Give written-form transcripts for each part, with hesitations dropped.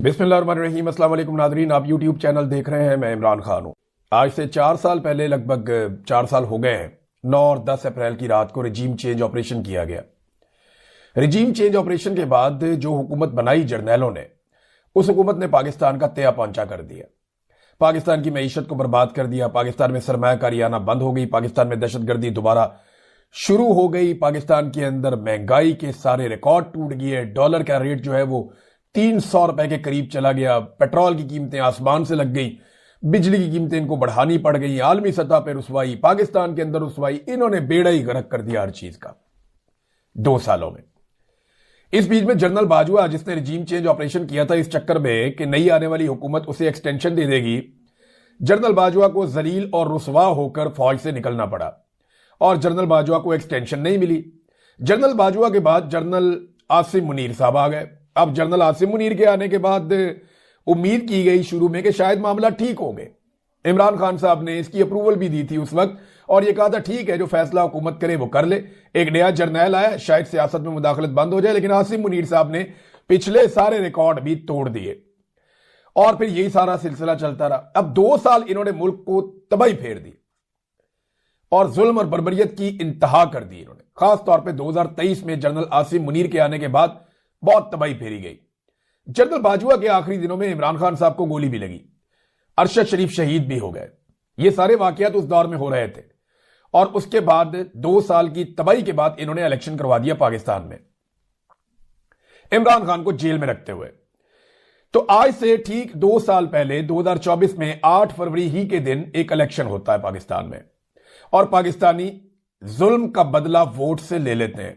बिस्मिल्लाहिर्रहमानिर्रहीम। अस्सलाम वालेकुम नादरीन, आप यूट्यूब चैनल देख रहे हैं। मैं इमरान खान हूं। आज से 4 साल पहले, लगभग 4 साल हो गए हैं, 9 और 10 अप्रैल की रात को रिजीम चेंज ऑपरेशन किया गया। रिजीम चेंज ऑपरेशन के बाद जो हुकूमत बनाई जर्नैलों ने, उस हुकूमत ने पाकिस्तान का तया पहुंचा कर दिया। पाकिस्तान की मईशत को बर्बाद कर दिया। पाकिस्तान में सरमायाकारी आना बंद हो गई। पाकिस्तान में दहशतगर्दी दोबारा शुरू हो गई। पाकिस्तान के अंदर महंगाई के सारे रिकॉर्ड टूट गए। डॉलर का रेट जो है वो 300 रुपए के करीब चला गया। पेट्रोल की कीमतें आसमान से लग गई। बिजली की कीमतें इनको बढ़ानी पड़ गई। आलमी सतह पर रुसवाई, पाकिस्तान के अंदर रुसवाई, इन्होंने बेड़ा ही गर्क कर दिया हर चीज का 2 सालों में। इस बीच में जनरल बाजवा, जिसने रिजीम चेंज ऑपरेशन किया था इस चक्कर में कि नई आने वाली हुकूमत उसे एक्सटेंशन दे देगी, जनरल बाजवा को जलील और रुसवा होकर फौज से निकलना पड़ा और जनरल बाजवा को एक्सटेंशन नहीं मिली। जनरल बाजवा के बाद जनरल आसिम मुनीर साहब आ गए। अब जनरल आसिम मुनीर के आने के बाद उम्मीद की गई शुरू में कि शायद मामला ठीक हो गए। इमरान खान साहब ने इसकी अप्रूवल भी दी थी उस वक्त और यह कहा था ठीक है, जो फैसला हुकूमत करे वो कर ले। एक नया जर्नैल आया, शायद सियासत में मुदाखलत बंद हो जाए। लेकिन आसिम मुनीर साहब ने पिछले सारे रिकॉर्ड भी तोड़ दिए और फिर यही सारा सिलसिला चलता रहा। अब 2 साल इन्होंने मुल्क को तबाही फेर दी और जुल्म और बर्बरियत की इंतहा कर दी इन्होंने। खास तौर पे 2023 में जनरल आसिम मुनीर के आने के बाद बहुत तबाही फेरी गई। जनरल बाजवा के आखिरी दिनों में इमरान खान साहब को गोली भी लगी। अरशद शरीफ शहीद भी हो गए। ये सारे वाकयात उस दौर में हो रहे थे और उसके बाद 2 साल की तबाही के बाद इन्होंने इलेक्शन करवा दिया पाकिस्तान में, इमरान खान को जेल में रखते हुए। तो आज से ठीक 2 साल पहले 2024 में 8 फरवरी ही के दिन एक इलेक्शन होता है पाकिस्तान में और पाकिस्तानी जुल्म का बदला वोट से ले लेते हैं।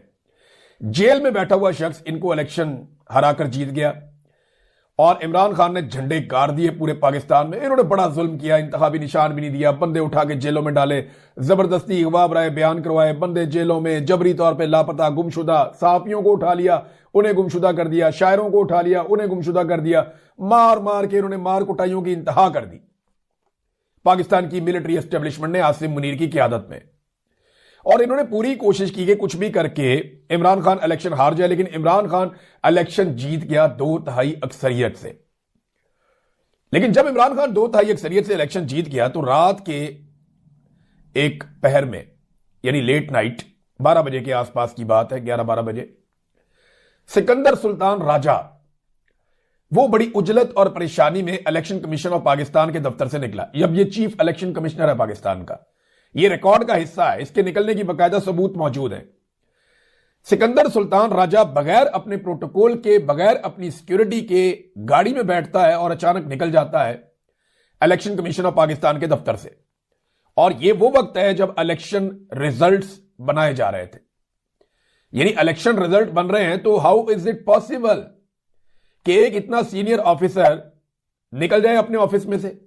जेल में बैठा हुआ शख्स इनको इलेक्शन हराकर जीत गया और इमरान खान ने झंडे गाड़ दिए पूरे पाकिस्तान में। इन्होंने बड़ा जुल्म किया, इंतखाबी निशान भी नहीं दिया, बंदे उठा के जेलों में डाले, जबरदस्ती अगवा बराए बयान करवाए, बंदे जेलों में जबरी तौर पे लापता, गुमशुदा। सहाफियों को उठा लिया, उन्हें गुमशुदा कर दिया। शायरों को उठा लिया, उन्हें गुमशुदा कर दिया। मार मार के इन्होंने मार कुटाइयों की इंतहा कर दी पाकिस्तान की मिलिट्री एस्टेब्लिशमेंट ने आसिम मुनीर की क्यादत में। और इन्होंने पूरी कोशिश की कि कुछ भी करके इमरान खान इलेक्शन हार जाए, लेकिन इमरान खान इलेक्शन जीत गया 2/3 अक्सरियत से। लेकिन जब इमरान खान 2/3 अक्सरियत से इलेक्शन जीत गया तो रात के एक पहर में, यानी लेट नाइट 12 बजे के आसपास की बात है, 11-12 बजे, सिकंदर सुल्तान राजा, वो बड़ी उजलत और परेशानी में इलेक्शन कमीशन ऑफ पाकिस्तान के दफ्तर से निकला। अब ये चीफ इलेक्शन कमिश्नर है पाकिस्तान का, ये रिकॉर्ड का हिस्सा है, इसके निकलने की बाकायदा सबूत मौजूद है। सिकंदर सुल्तान राजा बगैर अपने प्रोटोकॉल के, बगैर अपनी सिक्योरिटी के गाड़ी में बैठता है और अचानक निकल जाता है इलेक्शन कमीशन ऑफ पाकिस्तान के दफ्तर से। और यह वो वक्त है जब इलेक्शन रिजल्ट्स बनाए जा रहे थे, यानी इलेक्शन रिजल्ट बन रहे हैं। तो हाउ इज इट पॉसिबल कि एक इतना सीनियर ऑफिसर निकल जाए अपने ऑफिस में से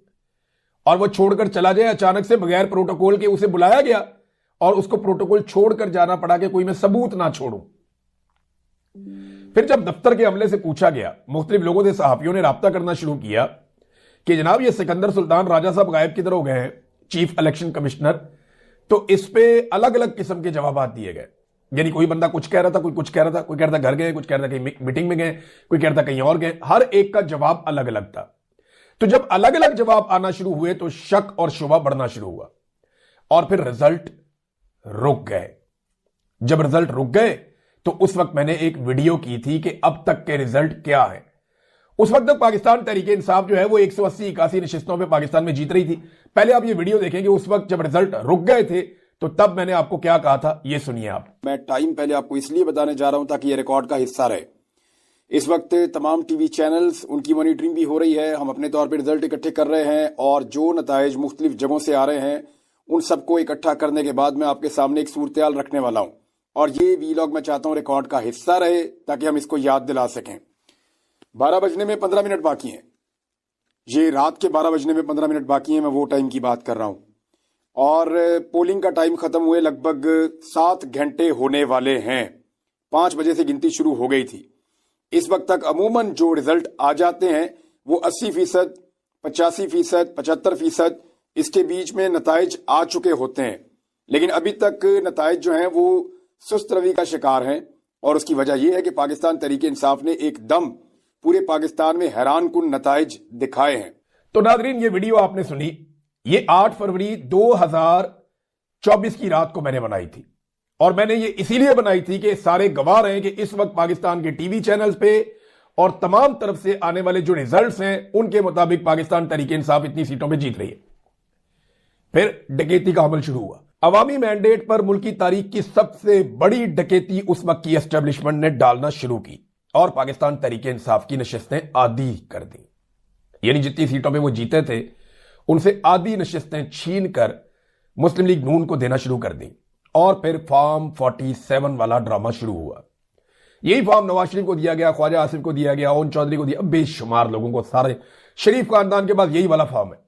और वो छोड़कर चला जाए अचानक से, बगैर प्रोटोकॉल के। उसे बुलाया गया और उसको प्रोटोकॉल छोड़कर जाना पड़ा कि कोई मैं सबूत ना छोड़ूं। फिर जब दफ्तर के अमले से पूछा गया, मुख्तलिफ लोगों से, सहाफियों ने राब्ता करना शुरू किया कि जनाब ये सिकंदर सुल्तान राजा साहब गायब किधर हो गए हैं, चीफ इलेक्शन कमिश्नर। तो इस पे अलग अलग किस्म के जवाब दिए गए। यानी कोई बंदा कुछ कह रहा था, कोई कुछ कह रहा था, कोई कह रहा था घर गए, कुछ कह रहा था कहीं मीटिंग में गए, कोई कह रहा था कहीं और गए। हर एक का जवाब अलग अलग था। तो जब अलग अलग जवाब आना शुरू हुए तो शक और शुबा बढ़ना शुरू हुआ और फिर रिजल्ट रुक गए। जब रिजल्ट रुक गए तो उस वक्त मैंने एक वीडियो की थी कि अब तक के रिजल्ट क्या है। उस वक्त तक पाकिस्तान तहरीके इंसाफ जो है वो 180-81 नशिस्तों पे पाकिस्तान में जीत रही थी। पहले आप ये वीडियो देखेंगे, उस वक्त जब रिजल्ट रुक गए थे तो तब मैंने आपको क्या कहा था, ये सुनिए आप। मैं टाइम पहले आपको इसलिए बताने जा रहा हूं ताकि ये रिकॉर्ड का हिस्सा रहे। इस वक्त तमाम टीवी चैनल्स, उनकी मॉनिटरिंग भी हो रही है। हम अपने तौर पर रिजल्ट इकट्ठे कर रहे हैं और जो नताइज मुख्तलिफ जगहों से आ रहे हैं उन सबको इकट्ठा करने के बाद मैं आपके सामने एक सूरत-ए-हाल रखने वाला हूं। और ये वीलॉग मैं चाहता हूं रिकॉर्ड का हिस्सा रहे ताकि हम इसको याद दिला सकें। 12 बजने में 15 मिनट बाकी हैं। ये रात के 12 बजने में 15 मिनट बाकी हैं, मैं वो टाइम की बात कर रहा हूं। और पोलिंग का टाइम खत्म हुए लगभग 7 घंटे होने वाले हैं। 5 बजे से गिनती शुरू हो गई थी। इस वक्त तक अमूमन जो रिजल्ट आ जाते हैं वो 80%, 85%, 75%, इसके बीच में नताइज आ चुके होते हैं। लेकिन अभी तक नताइज जो हैं वो सुस्त रवि का शिकार हैं और उसकी वजह यह है कि पाकिस्तान तहरीके इंसाफ ने एकदम पूरे पाकिस्तान में हैरानकुन नताइज दिखाए हैं। तो नाजरीन, ये वीडियो आपने सुनी, ये 8 फरवरी 2024 की रात को मैंने बनाई थी और मैंने ये इसीलिए बनाई थी कि सारे गवाह रहे कि इस वक्त पाकिस्तान के टीवी चैनल्स पे और तमाम तरफ से आने वाले जो रिजल्ट्स हैं उनके मुताबिक पाकिस्तान तहरीक इंसाफ इतनी सीटों पे जीत रही है। फिर डकैती का अमल शुरू हुआ। अवामी मैंडेट पर मुल्की तारीख की सबसे बड़ी डकैती उस वक्त की एस्टेब्लिशमेंट ने डालना शुरू की और पाकिस्तान तहरीक इंसाफ की नशिस्तें आधी कर दी। यानी जितनी सीटों पे वो जीते थे उनसे आधी नशिस्तें छीन कर मुस्लिम लीग नून को देना शुरू कर दी और फिर फॉर्म 47 वाला ड्रामा शुरू हुआ। यही फॉर्म नवाज शरीफ को दिया गया, ख्वाजा आसिफ को दिया गया, ओन चौधरी को दिया, बेशुमार लोगों को, सारे शरीफ खानदान के पास यही वाला फॉर्म है,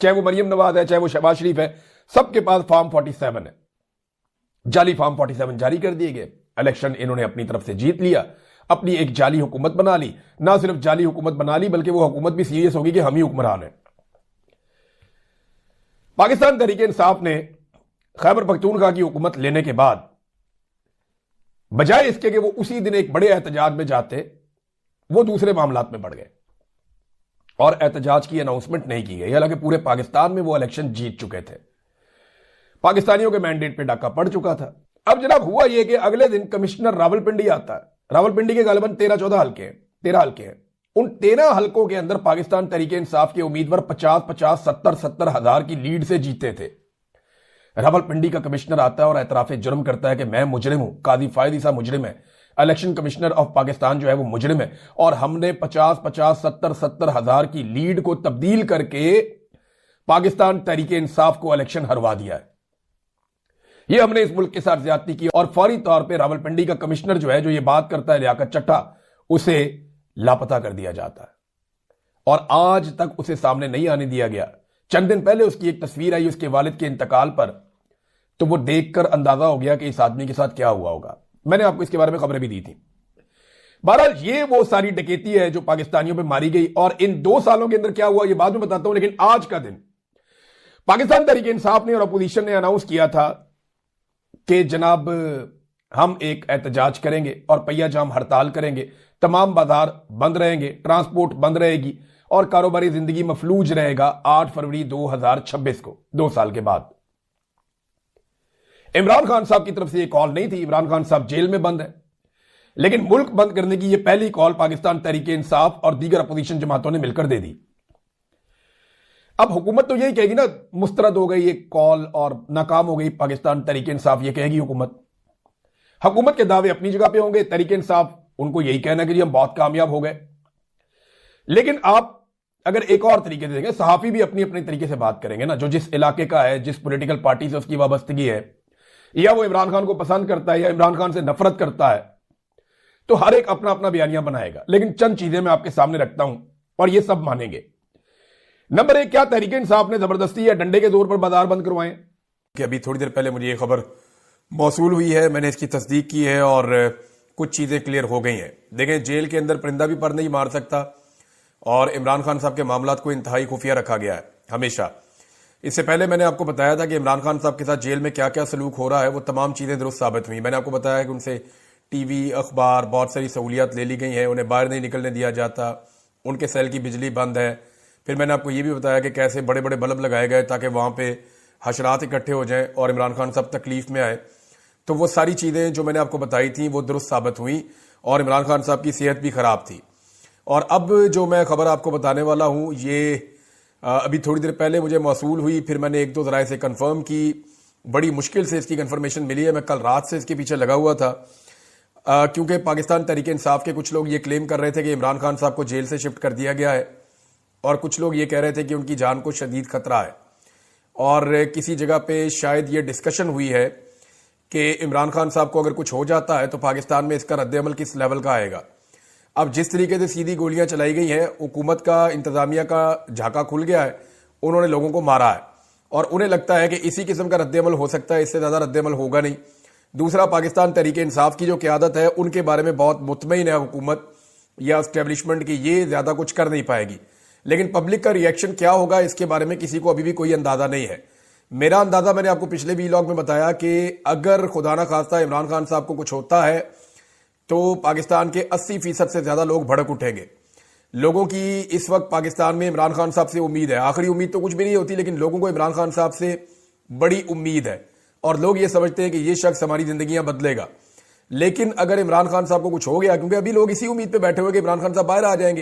चाहे वो मरियम नवाज है, चाहे वो शहबाज शरीफ है, सबके पास फॉर्म 47 है। जाली फॉर्म 47 जारी कर दिए गए। इलेक्शन इन्होंने अपनी तरफ से जीत लिया, अपनी एक जाली हुकूमत बना ली। ना सिर्फ जाली हुकूमत बना ली बल्कि वो हुकूमत भी सीरियस होगी कि हम ही हुक्मरान हैं। पाकिस्तान तहरीक इंसाफ ने खैबर पख्तूनख्वा की हुकूमत लेने के बाद बजाय इसके कि वो उसी दिन एक बड़े एहतजाज में जाते, वो दूसरे मामलात में बढ़ गए और एहतजाज की अनाउंसमेंट नहीं की गई। हालांकि पूरे पाकिस्तान में वो इलेक्शन जीत चुके थे, पाकिस्तानियों के मैंडेट पे डाका पड़ चुका था। अब जनाब हुआ यह कि अगले दिन कमिश्नर रावलपिंडी आता है। रावलपिंडी के गालिबन 13-14 हल्के हैं, 13 हल्के हैं। उन 13 हल्कों के अंदर पाकिस्तान तहरीक इंसाफ के उम्मीदवार 50-50, 70-70 हजार की लीड से जीते थे। रावलपिंडी का कमिश्नर आता है और एतराफे जुर्म करता है कि मैं मुजरिम हूं, काजी फायद ईसा मुजरिम है, इलेक्शन कमिश्नर ऑफ पाकिस्तान जो है वो मुजरिम है और हमने 50-50, 70-70 हजार की लीड को तब्दील करके पाकिस्तान तहरीक इंसाफ को इलेक्शन हरवा दिया है। ये हमने इस मुल्क के साथ ज्यादती की और फौरी तौर पर रावलपिंडी का कमिश्नर जो है, जो ये बात करता है, लियाकत चट्टा, उसे लापता कर दिया जाता है और आज तक उसे सामने नहीं आने दिया गया। चंद दिन पहले उसकी एक तस्वीर आई उसके वालिद के इंतकाल पर, तो वो देखकर अंदाजा हो गया कि इस आदमी के साथ क्या हुआ होगा। मैंने आपको इसके बारे में खबरें भी दी थी। बहरहाल ये वो सारी डकैती है जो पाकिस्तानियों पे मारी गई और इन 2 सालों के अंदर क्या हुआ ये बाद में बताता हूं। लेकिन आज का दिन पाकिस्तान तहरीक इंसाफ ने और अपोजिशन ने अनाउंस किया था कि जनाब हम एक एहतजाज करेंगे और पहिया जाम हड़ताल करेंगे, तमाम बाजार बंद रहेंगे, ट्रांसपोर्ट बंद रहेगी और कारोबारी जिंदगी मफलूज रहेगा 8 फरवरी 2026 को, 2 साल के बाद। इमरान खान साहब की तरफ से यह कॉल नहीं थी, इमरान खान साहब जेल में बंद है, लेकिन मुल्क बंद करने की यह पहली कॉल पाकिस्तान तहरीक इंसाफ और दीगर अपोजिशन जमातों ने मिलकर दे दी। अब हुकूमत तो यही कहेगी ना, मुस्तरद हो गई एक कॉल और नाकाम हो गई पाकिस्तान तहरीक इंसाफ, यह कहेगी हुकूमत के दावे अपनी जगह पे होंगे, तहरीक इंसाफ उनको यही कहना कि जी हम बहुत कामयाब हो गए। लेकिन आप अगर एक और तरीके से देखें, सहाफी भी अपनी अपने तरीके से बात करेंगे ना, जो जिस इलाके का है, जिस पॉलिटिकल पार्टी से उसकी वाबस्तगी है, या वो इमरान खान को पसंद करता है या इमरान खान से नफरत करता है, तो हर एक अपना अपना बयानिया बनाएगा। लेकिन चंद चीजें मैं आपके सामने रखता हूं और ये सब मानेंगे। नंबर 1, क्या तहरीक इंसाफ ने जबरदस्ती या डंडे के जोर पर बाजार बंद करवाए? कि अभी थोड़ी देर पहले मुझे ये खबर मौसूल हुई है, मैंने इसकी तस्दीक की है और कुछ चीजें क्लियर हो गई हैं। देखें, जेल के अंदर परिंदा भी पर नहीं मार सकता और इमरान खान साहब के मामलात को इंतहाई खुफिया रखा गया है हमेशा। इससे पहले मैंने आपको बताया था कि इमरान खान साहब के साथ जेल में क्या क्या सलूक हो रहा है, वो तमाम चीजें दुरुस्त साबित हुई। मैंने आपको बताया कि उनसे टीवी, अखबार, बहुत सारी सहूलियात ले ली गई हैं, उन्हें बाहर नहीं निकलने दिया जाता, उनके सेल की बिजली बंद है। फिर मैंने आपको ये भी बताया कि कैसे बड़े बड़े बल्ब लगाए गए ताकि वहां पे हशरात इकट्ठे हो जाएं और इमरान खान साहब तकलीफ में आए। तो वो सारी चीजें जो मैंने आपको बताई थी वो दुरुस्त साबित हुई और इमरान खान साहब की सेहत भी खराब थी। और अब जो मैं खबर आपको बताने वाला हूं, ये अभी थोड़ी देर पहले मुझे मौसूल हुई, फिर मैंने 1-2 जराए से कंफर्म की, बड़ी मुश्किल से इसकी कंफर्मेशन मिली है। मैं कल रात से इसके पीछे लगा हुआ था क्योंकि पाकिस्तान तहरीक इंसाफ के कुछ लोग ये क्लेम कर रहे थे कि इमरान खान साहब को जेल से शिफ्ट कर दिया गया है और कुछ लोग ये कह रहे थे कि उनकी जान को शदीद खतरा है। और किसी जगह पे शायद ये डिस्कशन हुई है कि इमरान खान साहब को अगर कुछ हो जाता है तो पाकिस्तान में इसका रद्द-ए-अमल किस लेवल का आएगा। अब जिस तरीके से सीधी गोलियां चलाई गई हैं, हुकूमत का, इंतजामिया का झाका खुल गया है, उन्होंने लोगों को मारा है और उन्हें लगता है कि इसी किस्म का रद्द-ए-अमल हो सकता है, इससे ज्यादा रद्द-ए-अमल होगा नहीं। दूसरा, पाकिस्तान तहरीक इंसाफ की जो क़यादत है उनके बारे में बहुत मुतमईन है हुकूमत या एस्टेब्लिशमेंट की, ये ज्यादा कुछ कर नहीं पाएगी। लेकिन पब्लिक का रिएक्शन क्या होगा इसके बारे में किसी को अभी भी कोई अंदाजा नहीं है। मेरा अंदाजा मैंने आपको पिछले वीलॉग में बताया कि अगर खुदा ना खास्ता इमरान खान साहब को कुछ होता है तो पाकिस्तान के 80% से ज्यादा लोग भड़क उठेंगे। लोगों की इस वक्त पाकिस्तान में इमरान खान साहब से उम्मीद है। आखिरी उम्मीद तो कुछ भी नहीं होती, लेकिन लोगों को इमरान खान साहब से बड़ी उम्मीद है और लोग ये समझते हैं कि ये शख्स हमारी जिंदगियां बदलेगा। लेकिन अगर इमरान खान साहब को कुछ हो गया, क्योंकि अभी लोग इसी उम्मीद पे बैठे हुए कि इमरान खान साहब बाहर आ जाएंगे,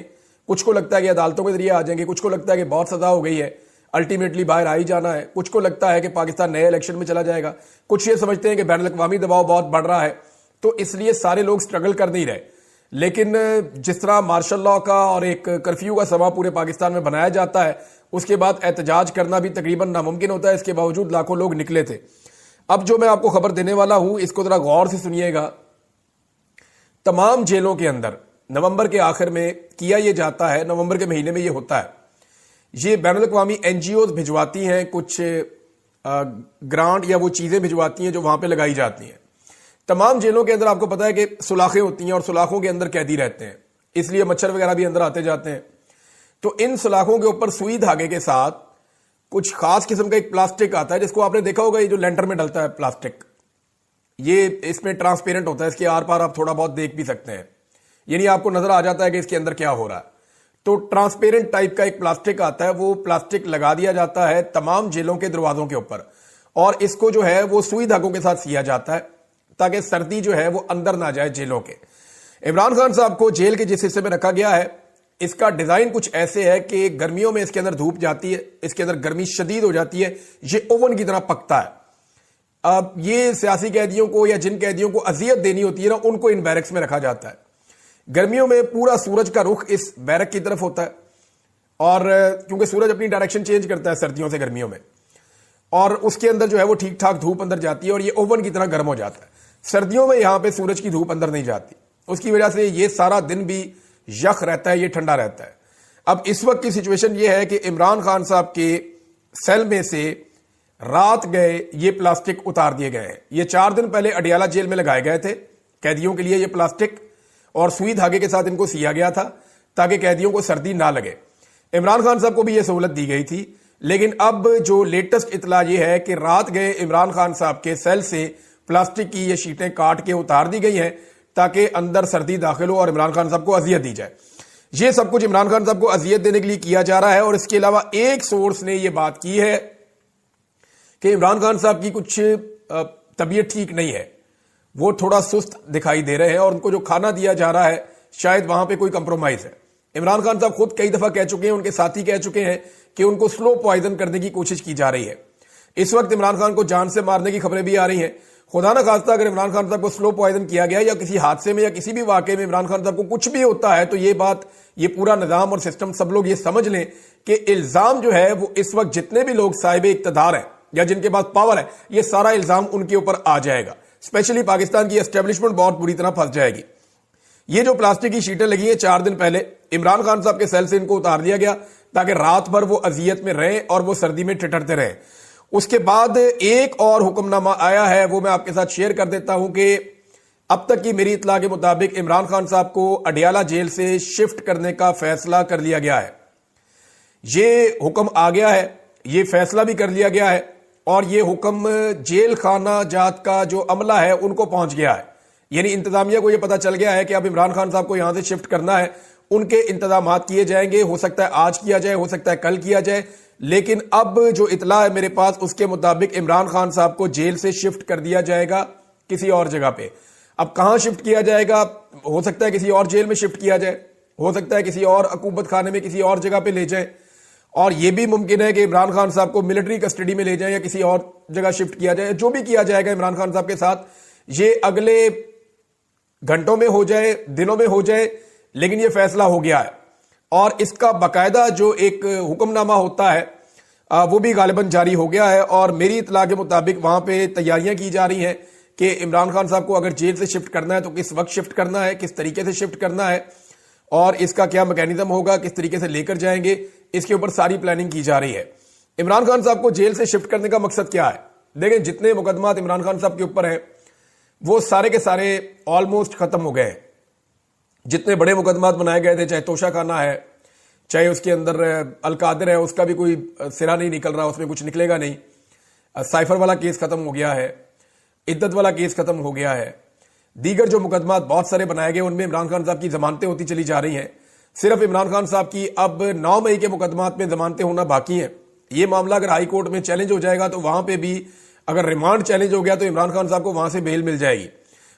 कुछ को लगता है कि अदालतों के जरिए आ जाएंगे, कुछ को लगता है कि बहुत सजा हो गई है, अल्टीमेटली बाहर आ ही जाना है, कुछ को लगता है कि पाकिस्तान नए इलेक्शन में चला जाएगा, कुछ ये समझते हैं कि बैनुल अक़वामी दबाव बहुत बढ़ रहा है, तो इसलिए सारे लोग स्ट्रगल कर नहीं रहे। लेकिन जिस तरह मार्शल लॉ का और एक कर्फ्यू का समा पूरे पाकिस्तान में बनाया जाता है, उसके बाद एहतजाज करना भी तकरीबन नामुमकिन होता है। इसके बावजूद लाखों लोग निकले थे। अब जो मैं आपको खबर देने वाला हूं, इसको जरा गौर से सुनिएगा। तमाम जेलों के अंदर नवंबर के आखिर में किया यह जाता है, नवंबर के महीने में यह होता है, ये बैनुल अक़वामी एनजीओज भिजवाती हैं कुछ ग्रांट या वो चीजें भिजवाती हैं जो वहां पे लगाई जाती हैं। तमाम जेलों के अंदर आपको पता है कि सुलाखें होती हैं और सुलाखों के अंदर कैदी रहते हैं, इसलिए मच्छर वगैरह भी अंदर आते जाते हैं। तो इन सुलाखों के ऊपर सुई धागे के साथ कुछ खास किस्म का एक प्लास्टिक आता है, जिसको आपने देखा होगा, ये जो लेंटर में डलता है प्लास्टिक, ये इसमें ट्रांसपेरेंट होता है, इसके आर पार आप थोड़ा बहुत देख भी सकते हैं, यानी आपको नजर आ जाता है कि इसके अंदर क्या हो रहा है। तो ट्रांसपेरेंट टाइप का एक प्लास्टिक आता है, वो प्लास्टिक लगा दिया जाता है तमाम जेलों के दरवाजों के ऊपर, और इसको जो है वो सुई धागों के साथ सिया जाता है ताकि सर्दी जो है वो अंदर ना जाए जेलों के। इमरान खान साहब को जेल के जिस हिस्से में रखा गया है, इसका डिजाइन कुछ ऐसे है कि गर्मियों में इसके अंदर धूप जाती है, इसके अंदर गर्मी शदीद हो जाती है, ये ओवन की तरह पकता है। अब ये सियासी कैदियों को या जिन कैदियों को अजियत देनी होती है ना, उनको इन बैरक्स में रखा जाता है। गर्मियों में पूरा सूरज का रुख इस बैरक की तरफ होता है, और क्योंकि सूरज अपनी डायरेक्शन चेंज करता है सर्दियों से गर्मियों में, और उसके अंदर जो है वो ठीक ठाक धूप अंदर जाती है और ये ओवन की तरह गर्म हो जाता है। सर्दियों में यहां पे सूरज की धूप अंदर नहीं जाती, उसकी वजह से ये सारा दिन भी यख रहता है, ये ठंडा रहता है। अब इस वक्त की सिचुएशन ये है कि इमरान खान साहब के सेल में से रात गए ये प्लास्टिक उतार दिए गए हैं। ये 4 दिन पहले अडियाला जेल में लगाए गए थे कैदियों के लिए ये प्लास्टिक, और सुई धागे के साथ इनको सिया गया था ताकि कैदियों को सर्दी ना लगे। इमरान खान साहब को भी यह सहूलत दी गई थी, लेकिन अब जो लेटेस्ट इतला यह है कि रात गए इमरान खान साहब के सेल से प्लास्टिक की ये शीटें काट के उतार दी गई हैं ताकि अंदर सर्दी दाखिल हो और इमरान खान साहब को अजियत दी जाए। ये सब कुछ इमरान खान साहब को अजियत देने के लिए किया जा रहा है। और इसके अलावा एक सोर्स ने यह बात की है कि इमरान खान साहब की कुछ तबीयत ठीक नहीं है, वो थोड़ा सुस्त दिखाई दे रहे हैं, और उनको जो खाना दिया जा रहा है शायद वहां पे कोई कंप्रोमाइज है। इमरान खान साहब खुद कई दफा कह चुके हैं, उनके साथी कह चुके हैं कि उनको स्लो पॉइजन करने की कोशिश की जा रही है। इस वक्त इमरान खान को जान से मारने की खबरें भी आ रही हैं। खुदा ना खास्ता अगर इमरान खान साहब को स्लो पॉइजन किया गया या किसी हादसे में या किसी भी वाकये में इमरान खान साहब को कुछ भी होता है, तो ये बात, ये पूरा निजाम और सिस्टम, सब लोग ये समझ लें कि इल्जाम जो है वो इस वक्त जितने भी लोग साहिब इक्तदार हैं या जिनके पास पावर है, ये सारा इल्जाम उनके ऊपर आ जाएगा। स्पेशली पाकिस्तान की एस्टेब्लिशमेंट बहुत बुरी तरह फंस जाएगी। ये जो प्लास्टिक की शीटें लगी हैं 4 दिन पहले, इमरान खान साहब के सेल से इनको उतार दिया गया ताकि रात भर वो अजियत में रहें और वो सर्दी में ठिठरते रहें। उसके बाद एक और हुक्मनामा आया है, वो मैं आपके साथ शेयर कर देता हूं कि अब तक की मेरी इत्तला के मुताबिक इमरान खान साहब को अडियाला जेल से शिफ्ट करने का फैसला कर लिया गया है। ये हुक्म आ गया है, ये फैसला भी कर लिया गया है, और ये हुक्म जेल खाना जात का जो अमला है उनको पहुंच गया है। यानी इंतजामिया को यह पता चल गया है कि अब इमरान खान साहब को यहां से शिफ्ट करना है, उनके इंतजाम किए जाएंगे। हो सकता है आज किया जाए, हो सकता है कल किया जाए, लेकिन अब जो इतला है मेरे पास उसके मुताबिक इमरान खान साहब को जेल से शिफ्ट कर दिया जाएगा किसी और जगह पे। अब कहां शिफ्ट किया जाएगा, हो सकता है किसी और जेल में शिफ्ट किया जाए, हो सकता है किसी और अकूबत खाने में किसी और जगह पे ले जाए, और यह भी मुमकिन है कि इमरान खान साहब को मिलिट्री कस्टडी में ले जाए या किसी और जगह शिफ्ट किया जाए। जो भी किया जाएगा इमरान खान साहब के साथ, ये अगले घंटों में हो जाए, दिनों में हो जाए, लेकिन यह फैसला हो गया है। और इसका बाकायदा जो एक हुक्मनामा होता है वो भी गालिबन जारी हो गया है, और मेरी इतला के मुताबिक वहां पे तैयारियां की जा रही हैं कि इमरान खान साहब को अगर जेल से शिफ्ट करना है तो किस वक्त शिफ्ट करना है, किस तरीके से शिफ्ट करना है, और इसका क्या मैकेनिज्म होगा, किस तरीके से लेकर जाएंगे, इसके ऊपर सारी प्लानिंग की जा रही है। इमरान खान साहब को जेल से शिफ्ट करने का मकसद क्या है? देखें, जितने मुकदमात इमरान खान साहब के ऊपर हैं वो सारे के सारे ऑलमोस्ट खत्म हो गए हैं। जितने बड़े मुकदमात बनाए गए थे, चाहे तोशा खाना है, चाहे उसके अंदर अलकादर है, उसका भी कोई सिरा नहीं निकल रहा, उसमें कुछ निकलेगा नहीं। साइफर वाला केस खत्म हो गया है, इद्दत वाला केस खत्म हो गया है, दीगर जो मुकदमात बहुत सारे बनाए गए उनमें इमरान खान साहब की जमानतें होती चली जा रही हैं। सिर्फ इमरान खान साहब की अब 9 मई के मुकदमात में जमानतें होना बाकी हैं। ये मामला अगर हाई कोर्ट में चैलेंज हो जाएगा तो वहां पे भी अगर रिमांड चैलेंज हो गया तो इमरान खान साहब को वहां से बेल मिल जाएगी।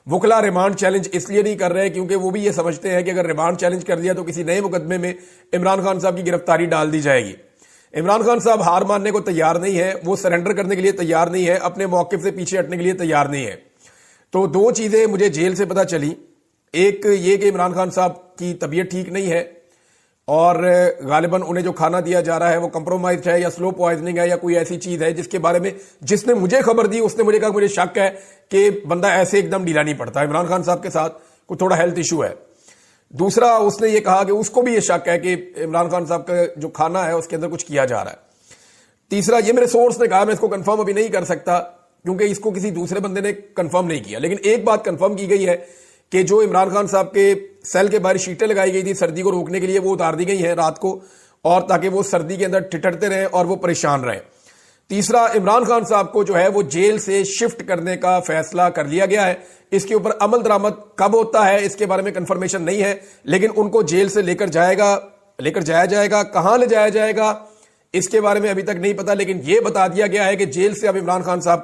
वुकला रिमांड चैलेंज इसलिए नहीं कर रहे क्योंकि वो भी ये समझते हैं कि अगर रिमांड चैलेंज कर दिया तो किसी नए मुकदमे में इमरान खान साहब की गिरफ्तारी डाल दी जाएगी। इमरान खान साहब हार मानने को तैयार नहीं है, वो सरेंडर करने के लिए तैयार नहीं है, अपने मौके से पीछे हटने के लिए तैयार नहीं है। तो 2 चीजें मुझे जेल से पता चली, एक ये कि इमरान खान साहब की तबीयत ठीक नहीं है और गालिबन उन्हें जो खाना दिया जा रहा है वो कंप्रोमाइज है या स्लो पॉइजनिंग है या कोई ऐसी चीज है जिसके बारे में जिसने मुझे खबर दी उसने मुझे कहा मुझे शक है कि बंदा ऐसे एकदम ढीला नहीं पड़ता, इमरान खान साहब के साथ कोई थोड़ा हेल्थ इशू है। दूसरा, उसने ये कहा कि उसको भी ये शक है कि इमरान खान साहब का जो खाना है उसके अंदर कुछ किया जा रहा है। तीसरा, ये मेरे सोर्स ने कहा, मैं इसको कंफर्म अभी नहीं कर सकता क्योंकि इसको किसी दूसरे बंदे ने कंफर्म नहीं किया, लेकिन एक बात कंफर्म की गई है कि जो इमरान खान साहब के सेल के बाहर शीटें लगाई गई थी सर्दी को रोकने के लिए वो उतार दी गई हैं रात को, और ताकि वो सर्दी के अंदर ठिठुरते रहें और वो परेशान रहें। तीसरा, इमरान खान साहब को जो है वो जेल से शिफ्ट करने का फैसला कर लिया गया है। इसके ऊपर अमल दरामद कब होता है इसके बारे में कंफर्मेशन नहीं है, लेकिन उनको जेल से लेकर जाया जाएगा। कहां ले जाया जाएगा इसके बारे में अभी तक नहीं पता, लेकिन यह बता दिया गया है कि जेल से अब इमरान खान साहब